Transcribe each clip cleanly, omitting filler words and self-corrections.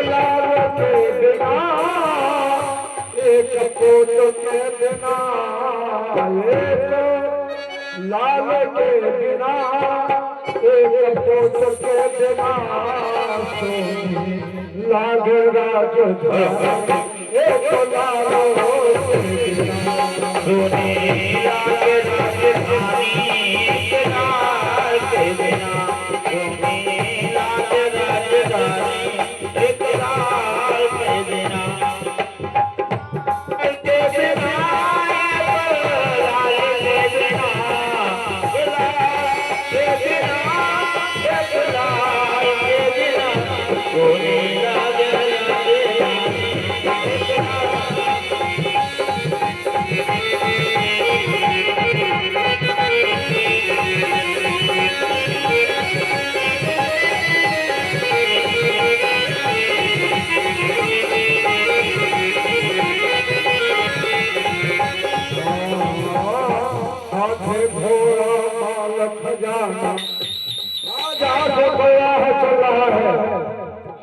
लाल के बिना एक पोत के बिना लाग राज एक लालो के बिना सोने लाग राजधानी एक लाल के बिना सोने लाग राजधानी एक लाल के बिना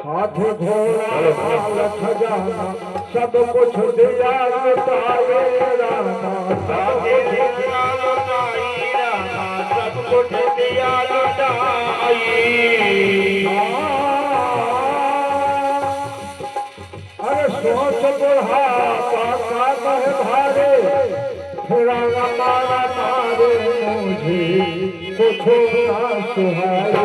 हाथ घोड़ा माल खजाना सब कुछ दिया लुटाए रामा सब कुछ दिया लुटाई अरे सोच बुढ़ापा का कह भारे फिर मारा मारे मुझे कुछ ना सुहाए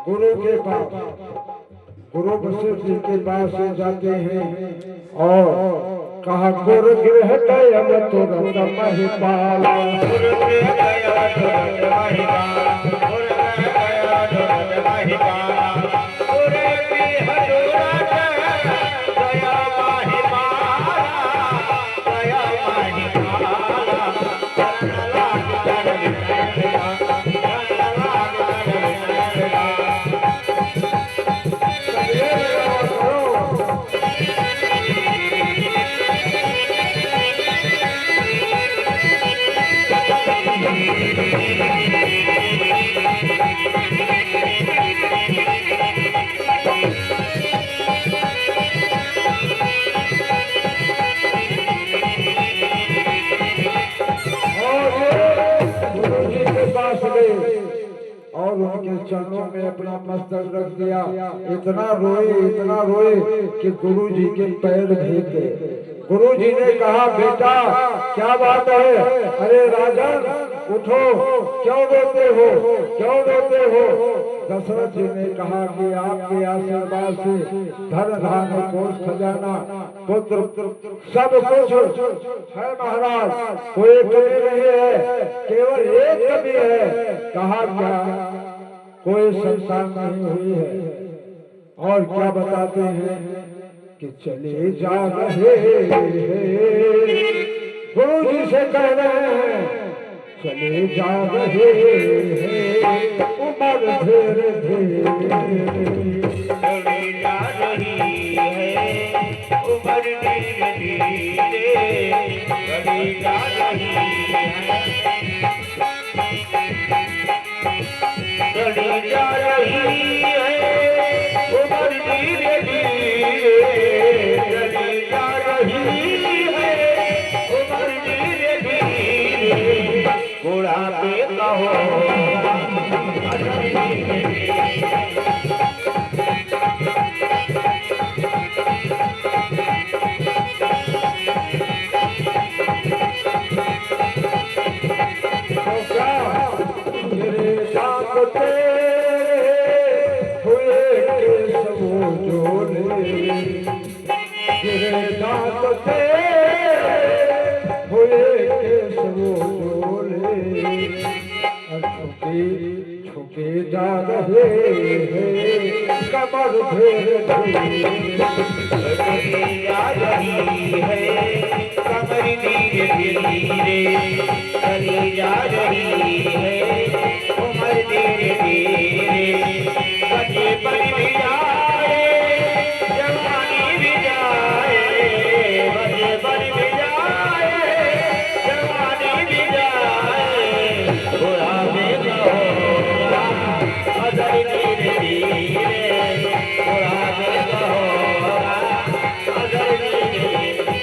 गुरु के पास गुरु वशिष्ठ जी के पास से जाते हैं और कहा गुरु गृह कयम तुरंत महिपाला और उनके चरणों में अपना मस्तक रख दिया। इतना रोए कि गुरु जी के पैर भीग गए। गुरु जी ने कहा बेटा क्या बात है? अरे राजन उठो, क्यों रोते हो? दशरथ जी ने कहा कि आपके आशीर्वाद से धन धान्य कोष खजाना पुत्र सब कुछ है महाराज, कोई कमी नहीं है, केवल एक कमी है। कहा क्या? कोई संतान नहीं हुई है। और क्या बताते हैं कि चले जा रहे गुरु जी से कह रहे हैं चले जा रहे उम्र धीरे धीरे चली जा रही है उम्र धीरे धीरे चली जा रही है चली जा रही है उम्र धीरे धीरे चली जा रही है उम्र धीरे धीरे बुढ़ापे का हो तो तेरे हुए केशवो जोले, गिरे दांत तेरे हुए केशवो जोले, छुके छुके जा रहे हैं कमर फेर कली जा रही है कमर धीरे धीरे, कली जा रही है कमर धीरे धीरे, बचपन भी जाए जवानी भी जाए, बचपन भी जाए जवानी भी जाए, बुढ़ापे का होगा अदर धीरे धीरे, बुढ़ापे का होगा अदर धीरे धीरे।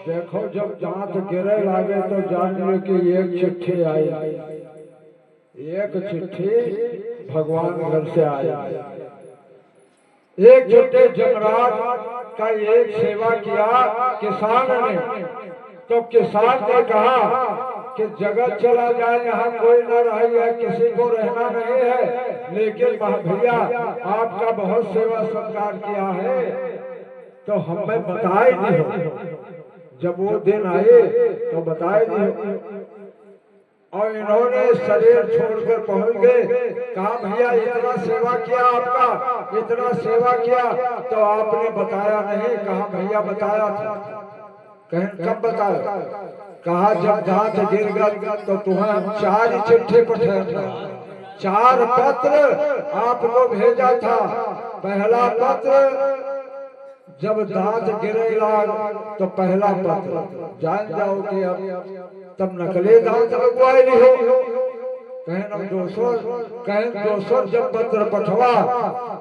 देखो जब दांत गिरे लागे तो जान लो कि एक चिट्ठी आई, एक चिट्ठी भगवान घर से आई। एक छोटे जमराट का एक सेवा किया किसान ने, तो किसान ने कहा कि जगत चला जाए यहाँ कोई न रही है, किसी को रहना नहीं है, लेकिन भैया आपका बहुत सेवा सत्कार किया है तो हमें बताए नहीं हो। जब वो दिन आए तो बताए नहीं हो, और इन्होंने शरीर छोड़कर पहुंच गए। कहा भैया इतना सेवा किया आपका, इतना सेवा किया तो आपने बताया नहीं। कहा भैया बताया था। कहें कब बताया? कहा जब दांत गिर गया तो तुम्हें हम 4 चिट्ठी पठाए थे, 4 पत्र आपको भेजा था। पहला पत्र जब दांत गिरेगा तो पहला पत्र जान जाओ कि अब तब नकली दांत लगवाए नहीं हो। कहें दोसर जब पत्र पठवा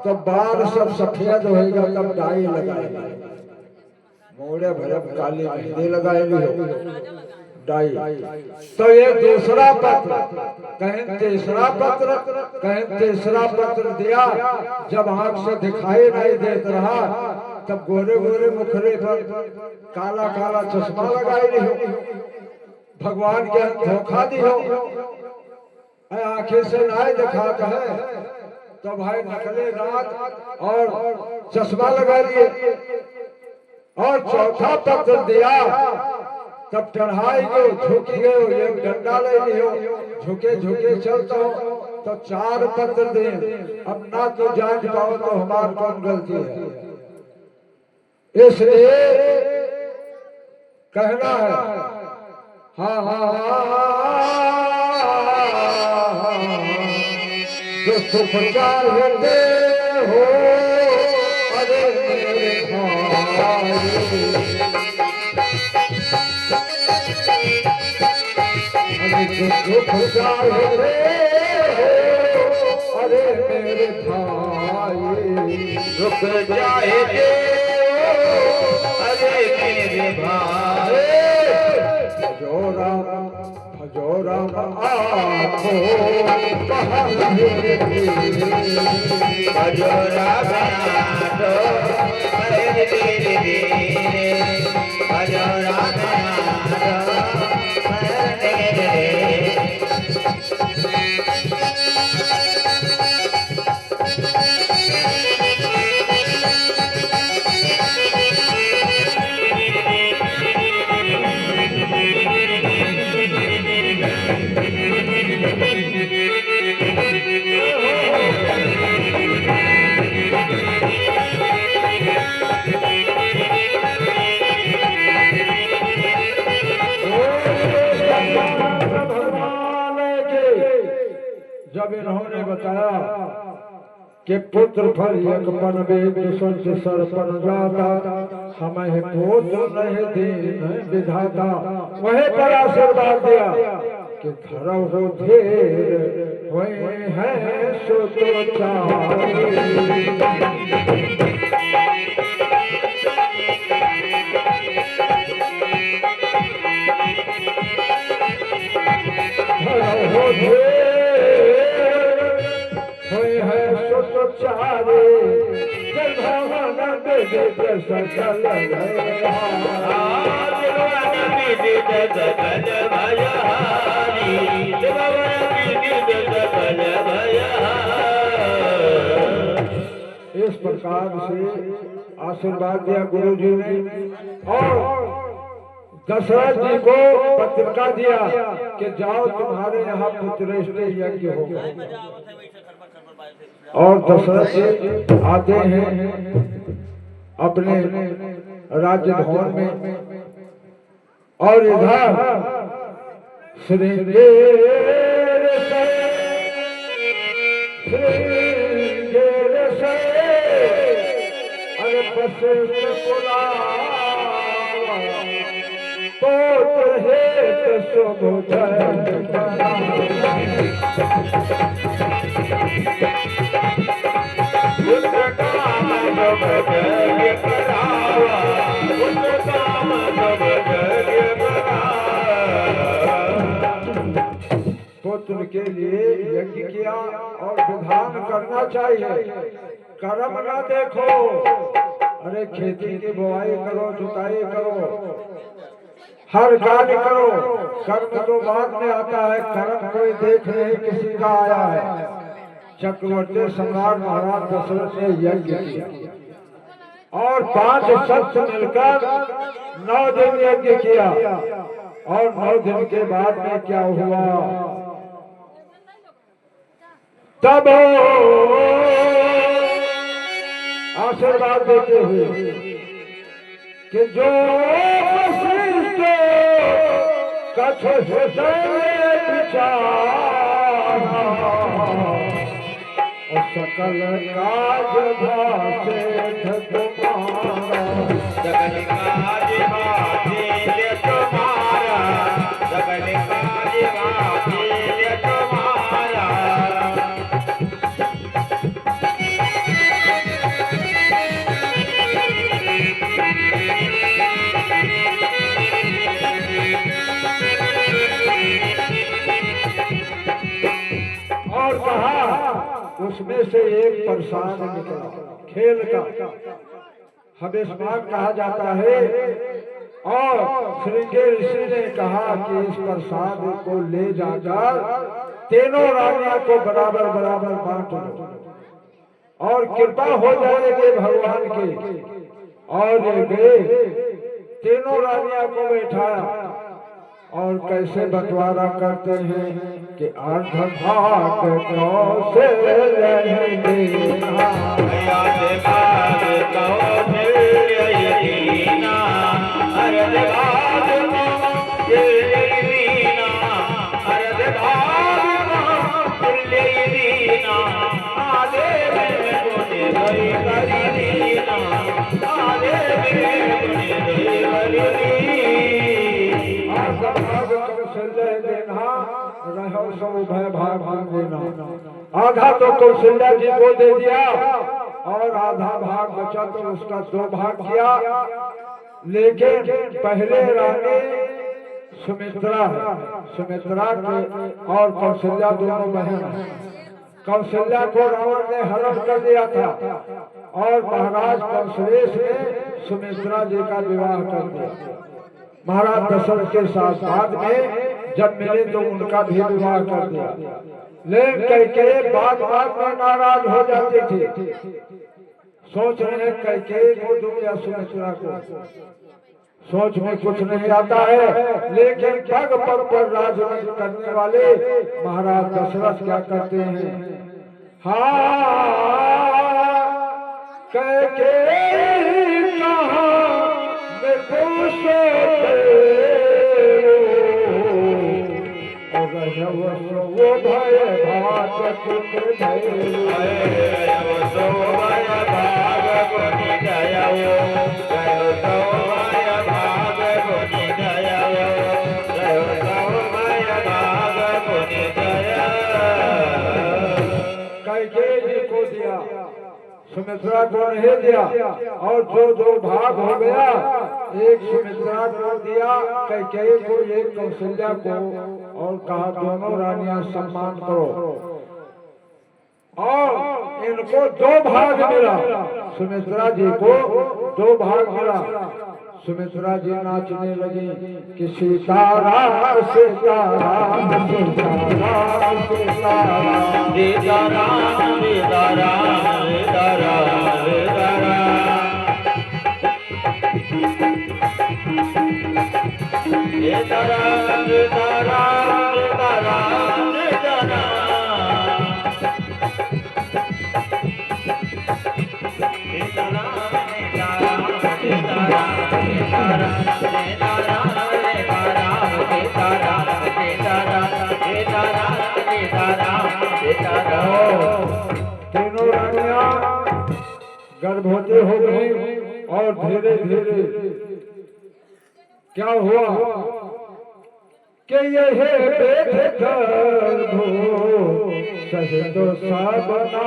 तो बाल सब सफेद होएगा, तब डाई लगाएगा, मोड़े भरे काली मेहंदी लगाएंगे हो डाई। तो ये दूसरा पत्र। कहें तीसरा पत्र, कहें तीसरा पत्र दिया। जब आंख से दिखाई नहीं देत रहा तब गोरे गोरे मुखरे पर काला काला चश्मा लगाई नहीं हो। भगवान के धोखा दी हो, आंखें से नहीं दिखाता है तो भाई नकली दांत और चश्मा लगा लिए। और चौथा पत्र दिया तब चढ़ाई गए, झुकी गए, ये डंडा ले लियो, झुके झुके चलता हो। तो 4 पत्र दे, अब ना तो जान पाओ तो हमारी कौन गलती है। इसलिए कहना है हाँ हाँ जो सुख चाहते हो अरे मेरे भाई, जो सुख चाहते हो अरे मेरे भाई, रुक जाए अरे मेरे भाई, भजोरा भजोरा आँखों भजोरा बना दो अरे धीरे धीरे, भजोरा बना दो अरे धीरे। जब इन्होंने बताया कि पुत्र फल एक पन दुष्ण से सरपन जाता, हमें पुत्र नहीं दीन विधाता, वहीं पर आशीर्वाद दिया कि धरो हो धीर वही है सो तो धरो हो होए है सुत चारे जगवान विदित सकल इस प्रकार से आशीर्वाद दिया गुरु जी ने और दशरथ जी को पत्रिका दिया कि जाओ तुम्हारे यहाँ पुत्रेष्टि यज्ञ होगा। और दशरथ जी आते हैं अपने राज्य भवन में और इधर श्रृंगेर से अरे वशिष्ठ पुत्र हेत शुभ पुत्र के लिए यज्ञ किया और विधान करना चाहिए। कर्म ना देखो, अरे खेती की बुआई करो, जुताई करो, हर कार्य करो। कर्म तो बाद में आता है, कर्म कोई देख नहीं किसी का आया है। चक्रवर्ती सम्राट महाराज दशरथ ने यज्ञ किया और 5 सख्त मिलकर 9 दिन यज्ञ किया। और 9 दिन के बाद में क्या हुआ, तब आशीर्वाद देते हुए कि जो वशिष्ठ कछ हृदय विचार और सकल काज भासे तुम्हारा, सकल काज भासे तुम्हारा, सकल काज भासे तुम्हारा। और कहा उसमें से एक प्रसाद निकला खेल का, हविष्मान कहा जाता है। और श्रृंगेर ऋषि ने कहा कि इस प्रसाद को ले जाकर तीनों रानियों को बराबर बराबर बांट दो और कृपा हो जाएगी भगवान की। और ये गए, तीनों रानियों को बैठाया और कैसे बंटवारा करते हैं कि अर्ध भाग से रहेंगे, अर्ध भाग से लेना, अर्ध भाग से लेना, अर्ध भाग से लेना, आधे में मुझे गई करी देना, आधे में मुझे गई करी देना, रहो सब भय भाग देना। आधा तो कौशल्या जी को दे दिया और आधा भाग बचा तो उसका 2 भाग किया। लेकिन पहले रानी सुमित्रा है, सुमित्रा के और कौशल्या दोनों बहन हैं। कौशल्या को रावण ने हरण कर दिया था और महाराज कौशलेश ने सुमित्रा जी का विवाह कर दिया। महाराज दशरथ के साथ बाद में जब मिले तो उनका भी विवाह कर दिया। लेकिन कैकेयी बात में नाराज हो जाती थी, सोच रहे कैकेयी को दूं या सुमित्रा को, सोच में कुछ नहीं आता है। लेकिन पग पग पर राजनीति करने वाले महाराज दशरथ क्या करते हैं, हाँ कैकेयी कहाँ में पूछे वो भय भाग कैकेयी को दिया, सुमित्रा को नहीं दिया। और जो 2 भाग हो गया एक सुमित्रा को दिया कैकेयी को, एक कौशल्या को, और कहा दोनों रानियां सम्मान करो। और इनको 2 भाग मिला, सुमित्रा जी को 2 भाग मिला। सुमित्रा जी नाचने लगी कि सीताराम सीताराम सीताराम सीताराम सीताराम सीताराम सीताराम सीताराम सीताराम तीनों रानियां गर्भवती हो गई और धीरे धीरे क्या हुआ कि यह पेट गर्भो सहित साबना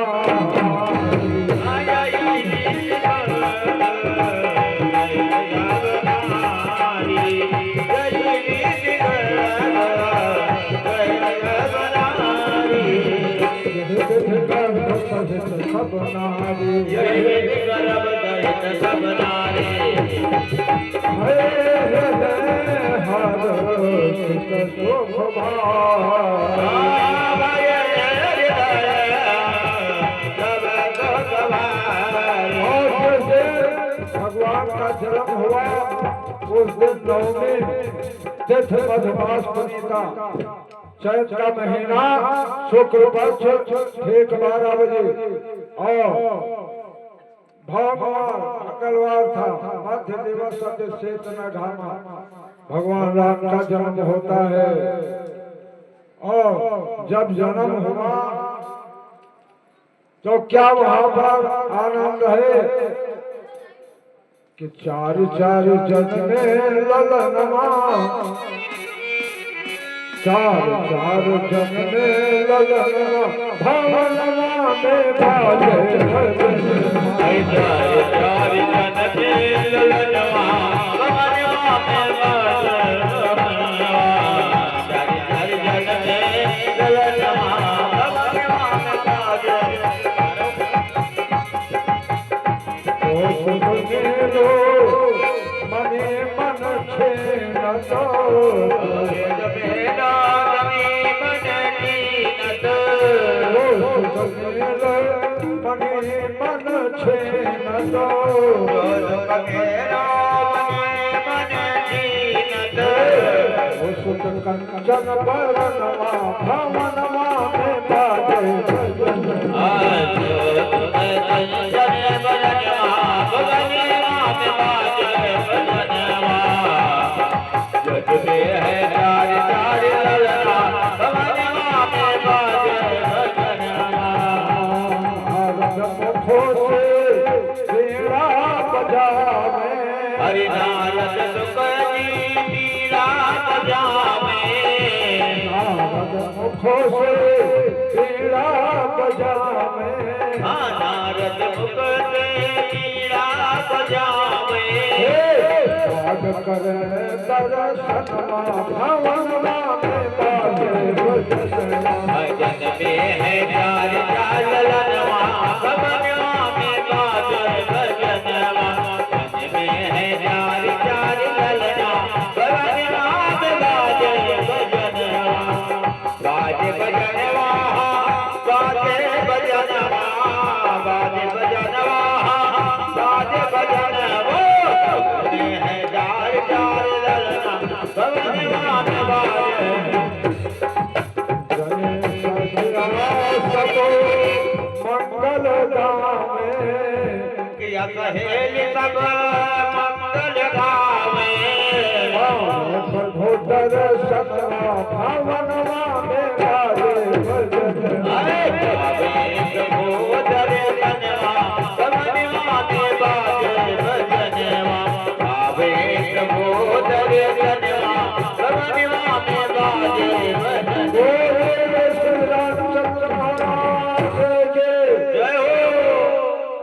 भगवान का जन्म हुआ उस दिन नवमी तिथ मधुमास पुनीता, चैत का महीना, शुक्ल पक्ष, ठीक 12 बजे, और भगवान मंगलवार था, मध्य दिवस चेतना घामा, भगवान राम का जन्म होता है। और जब जन्म हुआ तो क्या वहां पर आनंद है कि 4 जन्मे ललनमा, 4 जन्मे ललनमा, भवनमा में बाजे मने मन छे न कंचन बरनवा भवनवा में बाजे दर्शनमा भवनमा में बाजे भजन में है प्यार ललनवा, भवनवा में बाजे भजनवा, भजन में है प्यार ललनवा, भवनवा में बाजे भजनवा, बाजे भजनवा, बाजे भजनवा, बाजे भजनवा, बाजे भजनवा, है प्यार ललना, भवनवा में बाजे मंगल गावे, किया कहेली सब मंगल गावे, प्रभु दर्शनमा भवनवा में बाजे भजन अरे बाबे प्रभु दर्शनवा, भवनवा में बाजे भजनवा, बाबे प्रभु दर्शनवा, भवनवा में बाजे भजन।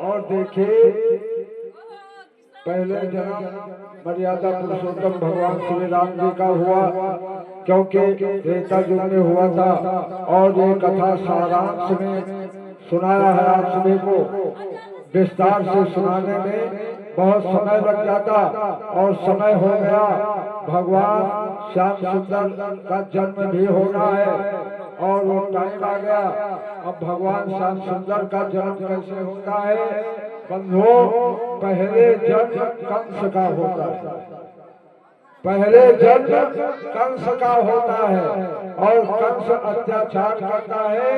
और देखिए पहले जन्म मर्यादा पुरुषोत्तम भगवान श्री राम जी का हुआ, क्योंकि त्रेता युग में हुआ था। और ये कथा सारांश में सुनाया है आप सभी को। विस्तार से सुनाने में बहुत समय लग जाता और समय हो गया। भगवान श्याम सुंदर का जन्म भी होना है और वो टाइम आ गया। अब भगवान श्याम सुंदर का जन्म कैसे होता है बंधुओं? पहले जन्म कंस का होता है, पहले जन्म कंस का होता है और कंस अत्याचार करता है,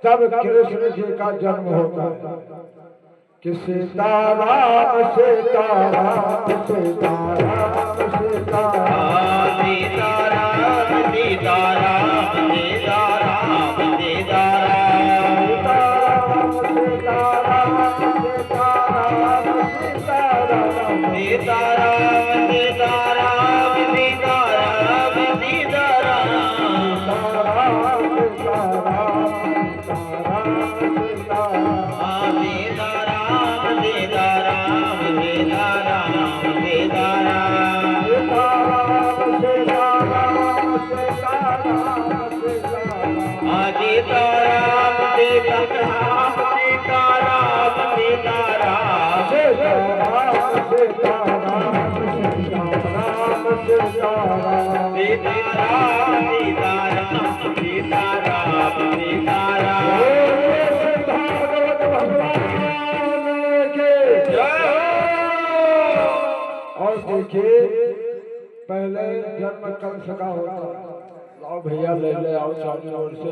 तब कृष्ण जी का जन्म होता है। कि सीताराम सीताराम सीताराम सीताराम सीताराम सीताराम सीताराम और देखिए पहले जन्म कंस का होता। लाओ भैया ले ले आओ चारों ओर से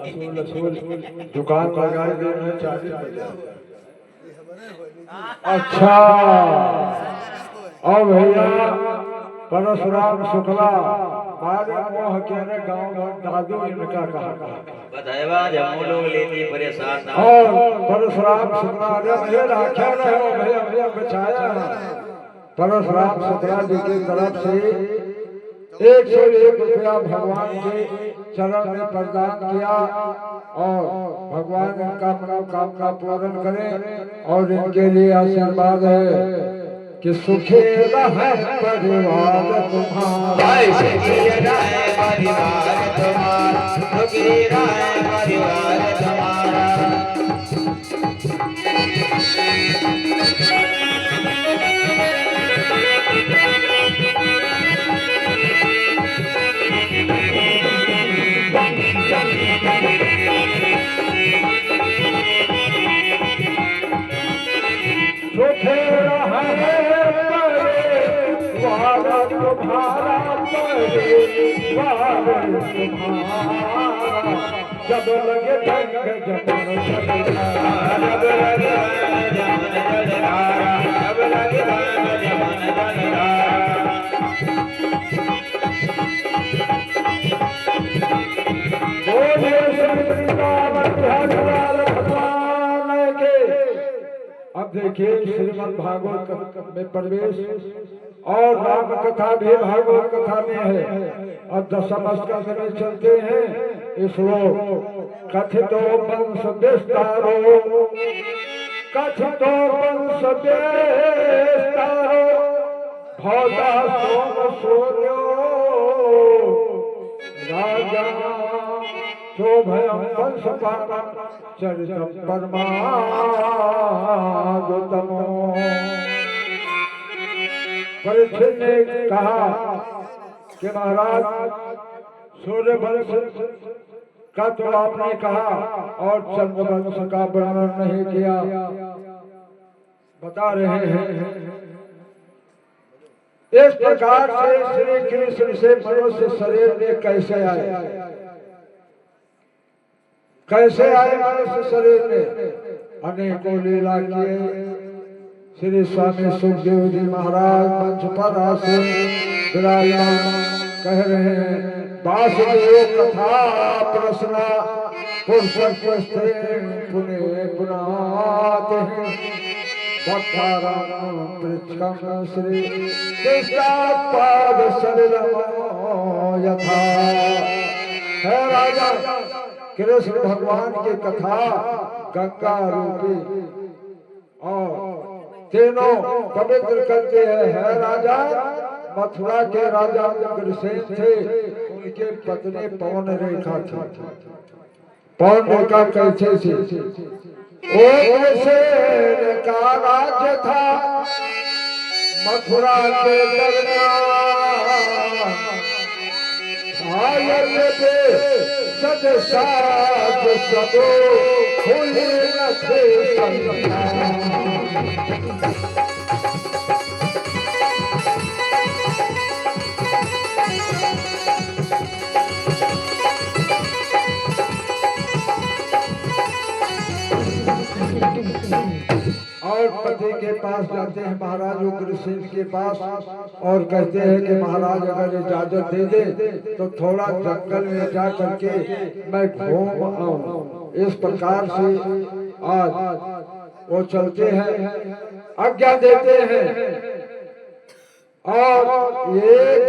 असूल असूल दुकान लगाए दे रहे 40। अच्छा और भैया परशुराम शुक्ला मारे मोह के गाँव में दादू इनका कहा बताएगा जब लोग लेती परेशान ना और परशुराम शुक्ला अरे भैया राख्या रहे हो भैया भैया बचाया। परशुराम शुक्ला जी की तरफ से 101 रुपया भगवान के चरण में प्रदान किया और भगवान इनका मनोकामना पूर्ण करें। और इनके लिए आशीर्वाद है कि सुखी रहे परिवार तुम्हारा, सुखी रहे परिवार तुम्हारा, सुखी रहे परिवार तुम्हारा। सुखी रहे परिवार तुम्हारा, परिवार तुम्हारा। जब लगे जंग जमन जलधारा, जब लगे जमन जलधारा, जब लगे जमन जलधारा। बोले श्री राम भगवान के। अब देखिए श्रीमद् भागवत में प्रवेश और राम कथा भी भागवत कथा में है। अब दशम स्कंध में चलते हैं। श्लोक कथितो वंश विस्तारो, कथितो वंश विस्तारो, भौता सोम सूर्यो राजा शोभयं वंशपालम चरितम परमागतमो। परीक्षित ने कहा कि महाराज सूर्य वंश का तो आपने कहा और चंद्र वंश का वर्णन नहीं किया। बता रहे हैं इस प्रकार से श्री कृष्ण से मनुष्य शरीर में कैसे आए, कैसे आए मनुष्य शरीर में? अनेकों लीला किए। श्री स्वामी सुखदेव जी महाराज मंच पर आसे विराजमान कह रहे हैं वासुदेव कथा प्रश्न पुरुष स्त्री पुणे पुनाते हैं भक्ताराम पृच्छम श्री कृष्णापाद सलिलमो यथा। है राजा कृष्ण भगवान की कथा गंगा रूपी और तीनों पवित्र करते हैं। है राजा मथुरा के राजा उग्रसेन थे, उनके पत्नी पवन रेखा थी। पवन रेखा कैसे थी? उग्रसेन का राज्य था मथुरा के दरमियान, आयत पे सज साज सब खुले न थे संतान। और पति के पास जाते हैं महाराज उग्रसेन के पास और कहते हैं कि महाराज अगर इजाजत दे दे तो थोड़ा जंगल में जा करके मैं घूम आऊं। इस प्रकार से आज वो चलते हैं, आज्ञा देते हैं और एक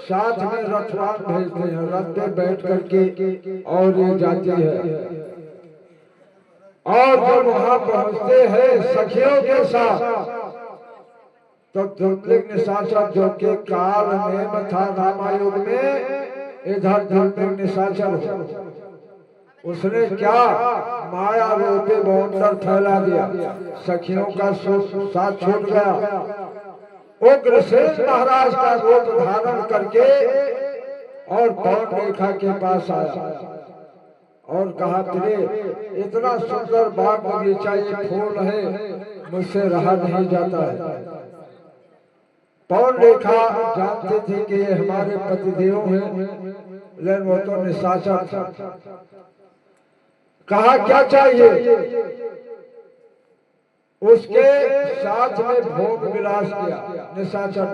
साथ में रथवान भेजते हैं। रथ पे बैठ करके और ये जाती है और जब वहां पहुंचते हैं सखियों के साथ तो दुर्लिंग निशाचर जो के काल में था रामायुग में, इधर दुर्लिंग निशाचर हो, उसने क्या माया रूपी बौंदर फैला दिया, सखियों का साथ छूट गया। उग्रसेन महाराज का रूप धारण करके और पवन रेखा के पास आया और कहा तेरे इतना सुंदर बाग बगीचा ये फूल है, मुझसे रहा नहीं जाता है। पवन रेखा जानते थे कि ये हमारे पतिदेव हैं, लेकिन वो तो निशाचर था। कहा क्या चाहिए? उसके साथ में भोग विलास किया निशाचर,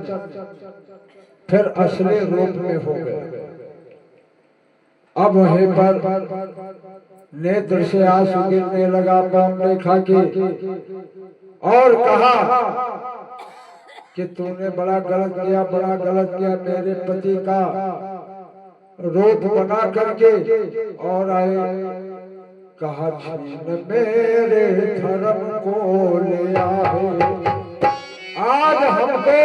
फिर असली रूप में हो गए। अब वहीं पर नेत्र से आंसू गिरने लगा पवन रेखा के और कहा कि तूने बड़ा गलत किया, बड़ा गलत किया। मेरे पति का रूप बना करके और आए, कहा छीन मेरे धर्म को ले आओ, आज हमको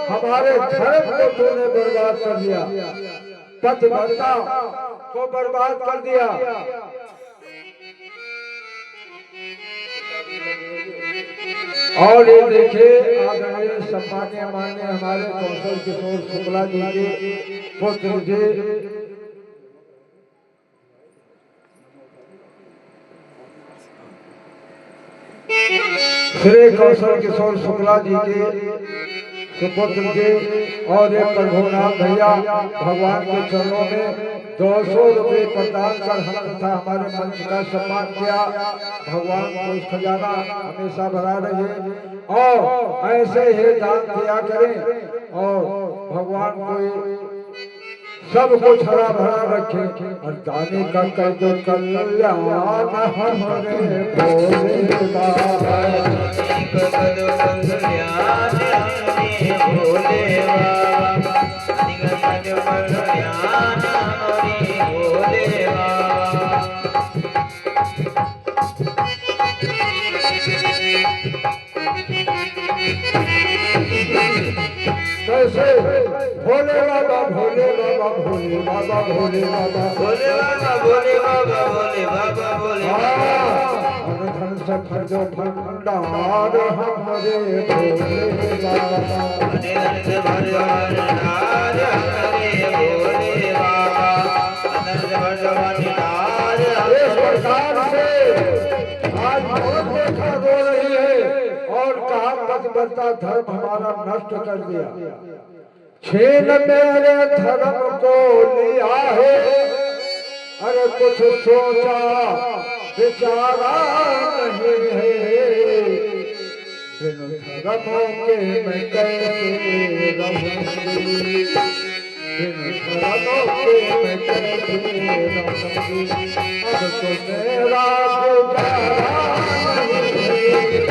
हमारे धर्म को तूने बर्बाद कर दिया, पतिव्रता को बर्बाद कर दिया। और ये देखिए आदरणीय सम्मान्य मान्य हमारे कौशल किशोर शुक्ला जी के पुत्र जी श्री कौशल किशोर शुक्ला जी के सुपुत्र जी और एक प्रभुनाथ भैया भगवान के चरणों में 200 रुपये प्रदान कर हम तथा हमारे मंच का सम्मान किया। भगवान को खजाना हमेशा भरा रहे और ऐसे ही दान दिया करें और भगवान को सब कुछ हरा भरा रखे और दाने का कर दो कल्याण हमारे भोले बाबा। कैसे भोले बाबा भोले बाबा भोले बाबा भोले बाबा भोले बाबा भोले बाबा भोले बाबा भोले बाबा धन से भजो भंडार हमारे भोले बाबा। धन से भजो भंडार हमारे भोले बाबा, धन से भजो भंडार। इस प्रकार से आज बहुत देखा रो रही है और कहा पतिव्रता धर्म हमारा नष्ट कर दिया, छीन मेरे धर्म को लिया है। अरे कुछ सोचा विचारा नहीं है, बिन धर्मों के मैं कैसे रहूंगी, बिन धर्मों के मैं कैसे रहूंगी। अब तो मेरा गुजारा नहीं है।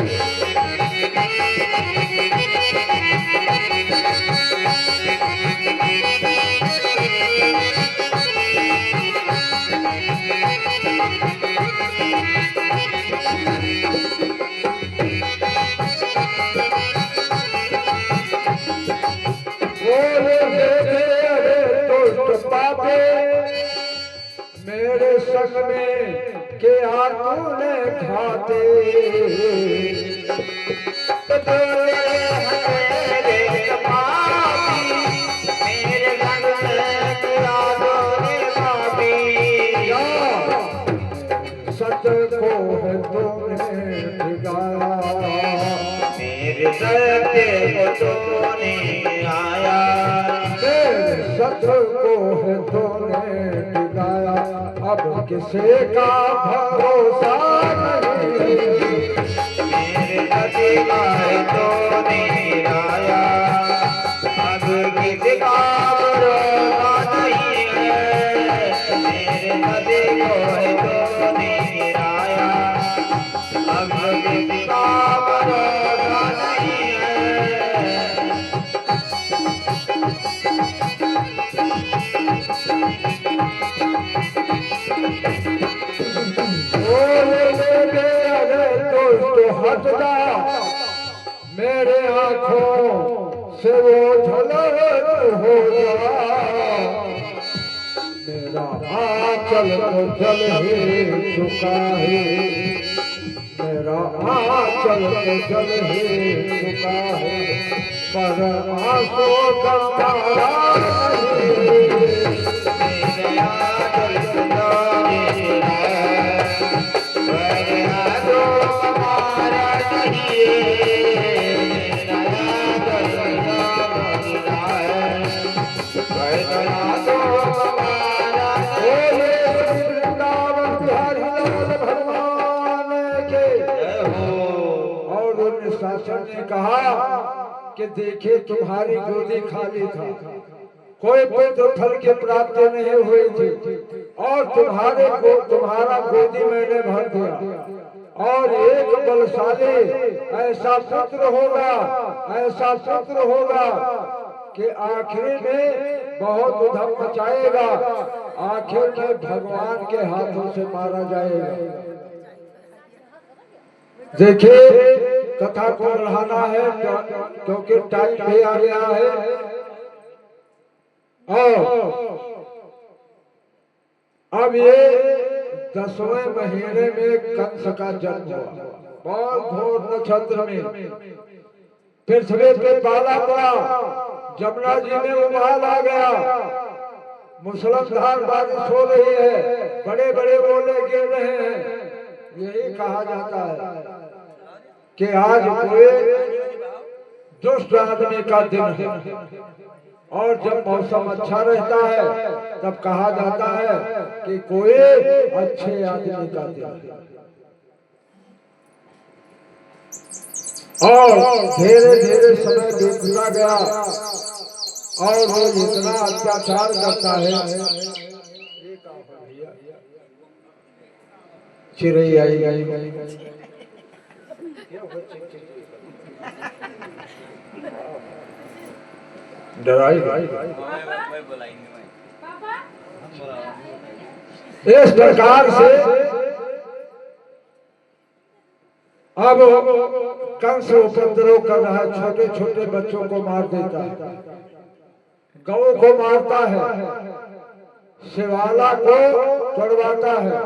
पापे मेरे संग में के तूने खाते सत को है तूने भिगाया मेरे सत्य को तूने आया मेरे सत को है तूने भिगाया अब किसे का भरोसा नहीं मेरे अधिकार तूने आया अब किसी का भरोसा नहीं है मेरे अधिकार तूने आया अब किसी का भरोसा नहीं है हट जा मेरे आंखों से वो झलक हो जा मेरा आंचल तो जल ही चुका है मेरा आंचल तो जल ही चुका है पर आंसू का तारा नहीं शासन ने कहा कि देखिए तुम्हारी गोदी खाली था कोई पुत्र फल के प्राप्त नहीं हुई थी और तुम्हारा गोदी मैंने भर दिया और एक बलशाली ऐसा पुत्र होगा कि आखिरी में बहुत उधम मचाएगा आखिर में भगवान के हाथों से मारा जाएगा। देखिए कथा को बढ़ाना है क्योंकि टाइम भी आ गया है और अब ये 10वें महीने में कंस का जन्म हुआ बहुत घोर नक्षत्र में पृथ्वी पे पाला पड़ा जमुना जी में उबाल आ गया मुसलधार बारिश हो रही है बड़े बड़े ओले गिर रहे हैं यही कहा जाता है कि आज कोई दुष्ट आदमी का दिन है और जब मौसम अच्छा रहता है तब कहा जाता है कि कोई अच्छे आदमी का दिन है और धीरे धीरे समय बीतता गया और वो इतना अत्याचार करता है चिड़ै आई डराई इस प्रकार से अब कंस उपद्रव कर रहा है छोटे छोटे बच्चों को मार देता है गौ को मारता है शिवाला को चढ़वाता है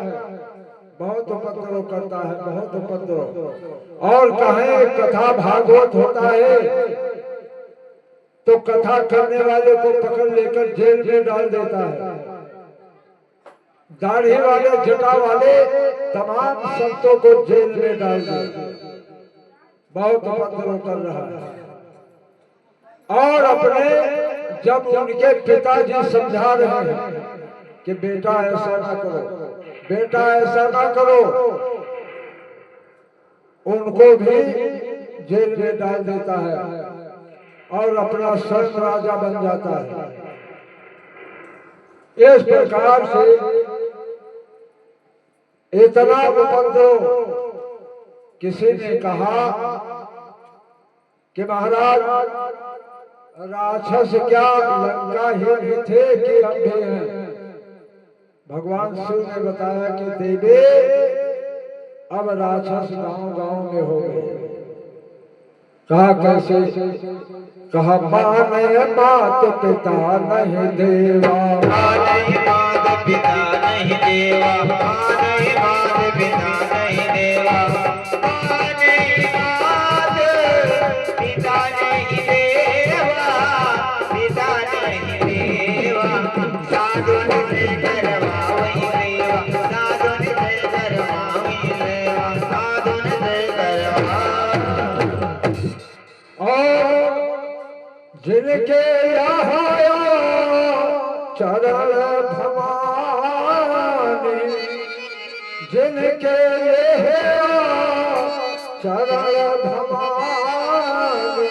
बहुत उपद्रव करता है बहुत उपद्रव और कहें कथा भागवत होता है तो कथा करने वाले को पकड़ लेकर जेल में डाल देता है दाढ़ी वाले जटा वाले तमाम संतों को जेल में डाल दिया बहुत उपद्रव कर रहा है और अपने जब उनके पिताजी समझा रहे हैं कि बेटा ऐसा ना करो बेटा ऐसा ना करो उनको भी जेल में डाल देता है और अपना स्वयं राजा बन जाता है। इस प्रकार से इतना उपद्रव किसी ने कहा कि महाराज राक्षस क्या लंका ही भी थे कि अंधे हैं। भगवान शिव ने बताया कि देवी अब राक्षस गांव गांव में हो गए कहा कैसे? कहा माने मात पिता नहीं देवा, माने मात पिता नहीं देवा, माने मात पिता नहीं देवा, माने मात पिता नहीं देवा, पिता नहीं देवा, साधुन से करवावई देवा, साधुन से करवावई देवा, साधुन से करवा। और जिनके यहाँ चरण भवानी, जिनके चरण भवानी,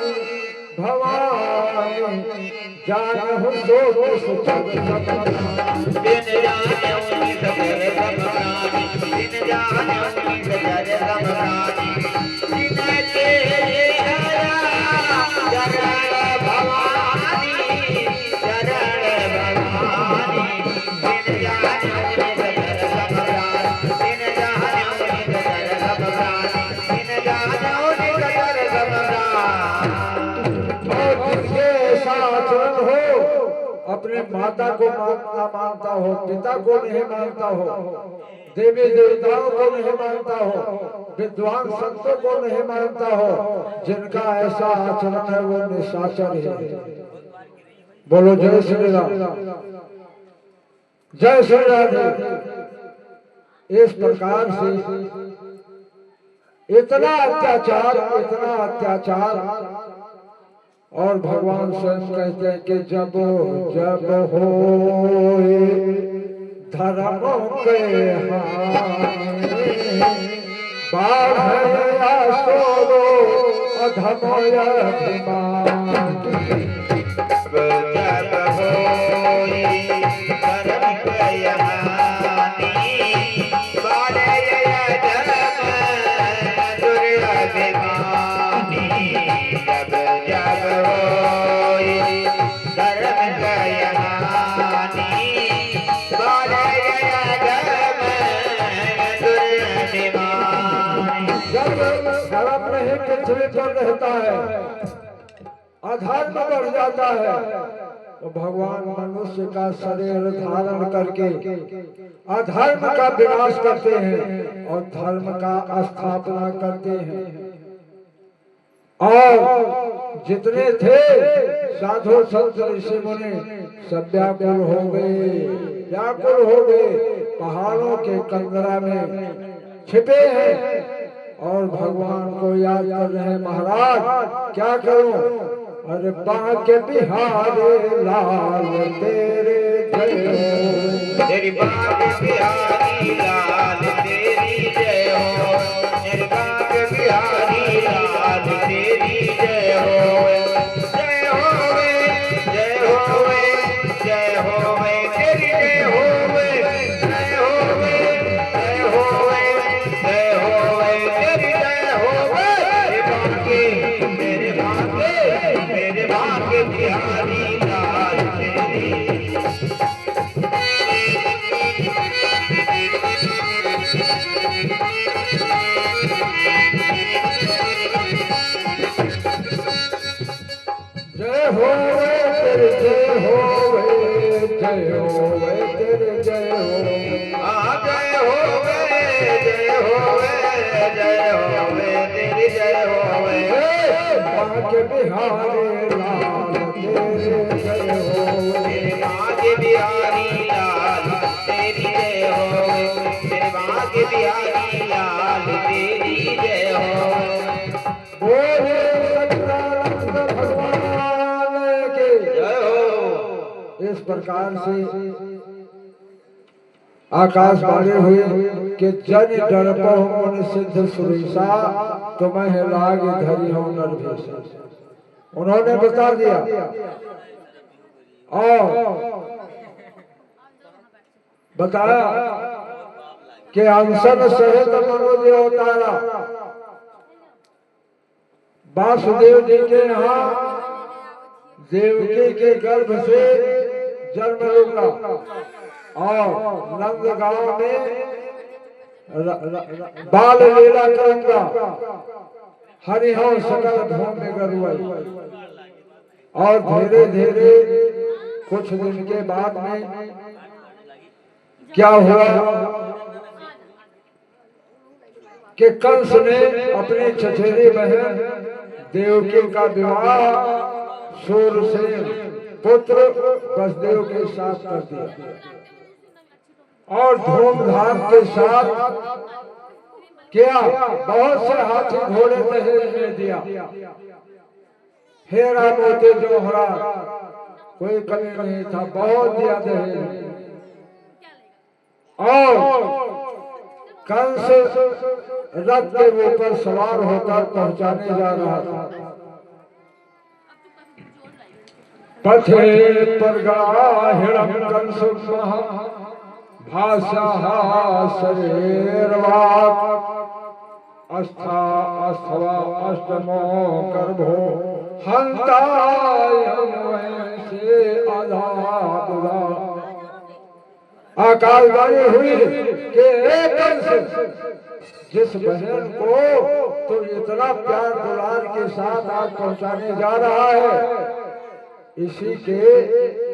भवानी जानहु सो किस चरण दिन जाने उन्हीं सकर समरानी, दिन जाने उन्हीं सकर समरानी, जिनके चरण भवानी, चरण भवानी, दिन जाने उन्हीं सकर समरानी, दिन जाने उन्हीं सकर समरानी, दिन जाने उन्हीं सकर समरानी। और जिसके साथ हो अपने माता को मानता हो, पिता को नहीं मानता हो, देवी देवताओं को नहीं मानता हो, विद्वान संतों को नहीं मानता हो, जिनका ऐसा आचरण है वो निशाचर है। बोलो जय श्री राम, जय श्री राधे। इस प्रकार से इतना अत्याचार, इतना अत्याचार, और भगवान स्वयं कहते हैं कि जब जब हो धर्म के बाढ़ सोरो अधमय पृथ्वी पर रहता है, अधर्म बढ़ जाता है, तो भगवान मनुष्य का शरीर धारण करके अधर्म का विनाश करते हैं और धर्म का स्थापना करते हैं। और जितने थे साधु संत ऋषि मुनि सब व्याकुल हो गए, व्याकुल हो गए, पहाड़ों के कंदरा में छिपे हैं और भगवान को याद कर रहे हैं। महाराज क्या करूं? अरे बांके बिहारी लाल तेरे जय हो, तेरी बांके बिहारी लाल तेरी जय हो, तेरी बांके बिहारी लाल तेरी जय हो, जय होवे, जय होवे, जय होवे, तेरी जय होवे, जय होवे, जय होवे, जय होवे, तेरी जय होवे, मेरे बांके बिहारी लाल तेरी। जय होवे तेरे जय होवे, जय होवे तेरे जय होवे, जय होवे, जय होवे, जय होवे, तेरी जय होवे, बांके बिहारी लाल तेरे जय होवे, तेरे बांके बिहारी लाल तेरी जय होवे, तेरे बांके बिहारी लाल तेरी जय होवे। बोले सच्चिदानंद भगवान के जय हो। इस प्रकार से आकाशवाणी हुई कि जन डरपो मुनि सिद्ध सुरेशा, तुम्हें लाग धरी हो नरभेषा। उन्होंने बता दिया और बताया कि अनशन सहित मनोज अवतारा वासुदेव जी के यहाँ देवकी के गर्भ से जन्म लूंगा और नंदगांव में बाल लीला करूंगा, हरिहो सकल भूमि गरुआई। और धीरे धीरे कुछ दिन के बाद में क्या हुआ कि कंस ने अपनी चचेरी बहन देवकी का विवाह सूरसेन पुत्र वसुदेव के साथ कर दिया और धूमधाम के साथ किया। बहुत से हाथी घोड़े दहेज में दिया, हेरा मोती जौहरात, कोई कमी नहीं था, बहुत दिया दहेज। और कंस रथ के ऊपर सवार होकर पहुंचाने जा रहा था। पथे पर गड़ा हिरण्य कंस भाषा शरीरवाक अस्था अस्थवा अष्टमो गर्भो हंता से आधा आकाशवाणी हुई कि कंस, जिस बहन को तो इतना प्यार दुलार के साथ आज पहुंचाने जा रहा है, इसी के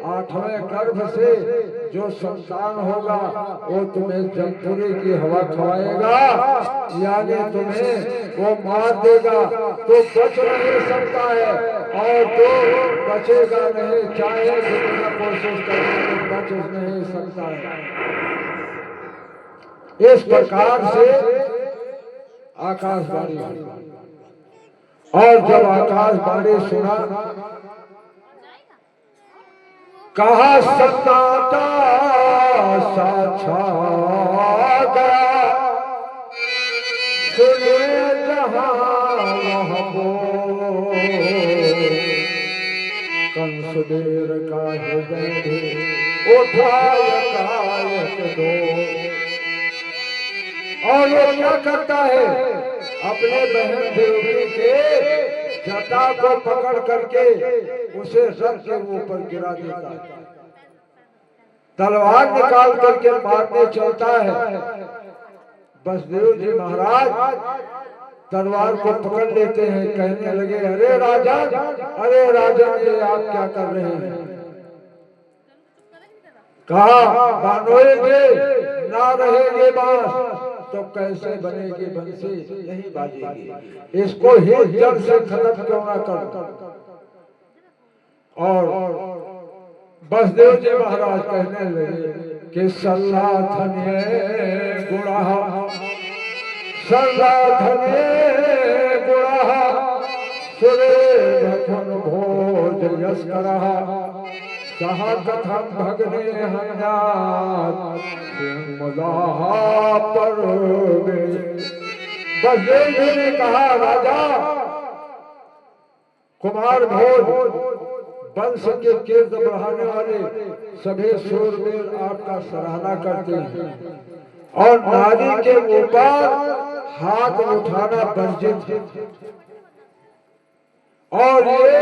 8वें गर्भ से जो संतान होगा वो तुम्हें जमपुरी की हवा खवाएगा, यानी तुम्हें वो मार देगा। तो बच नहीं सकता है और तो बचेगा नहीं, चाहे जितना कोशिश करे तो बच नहीं सकता है। इस प्रकार से आकाशवाणी, और जब आकाशवाणी सुना, कहा सन्नाटा सा छा गया, सुने जहां वह बोल, कंस देर का हृदय उठाया कायक दो। और वो क्या करता है, अपने बहन देवकी के जटा को पकड़ करके उसे रथ के ऊपर गिरा देता है, तलवार निकाल करके मारने चलता है। वसुदेव जी महाराज तलवार को पकड़ लेते हैं, कहने लगे, अरे राजा, अरे राजा, ये आप क्या कर रहे हैं? कहा, बानोएंगे ना रहेंगे बांस तो कैसे बनेगी बंसी, नहीं बाजेगी, इसको ही जड़ से खत्म क्यों ना कर। और वसुदेव जी महाराज कहने लगे कि सल्ला धन्य गुणा, सल्ला धन्य गुणा, सुरे भखन भोज यश करहा, कहा कथम भगने हन्यात पर। वसुदेव जी ने कहा, राजा, कुमार भोज वंश के कीर्त बढ़ाने वाले सभी शूरवीर आपका सराहना करते हैं और नारी के ऊपर हाथ उठाना वर्जित है, और ये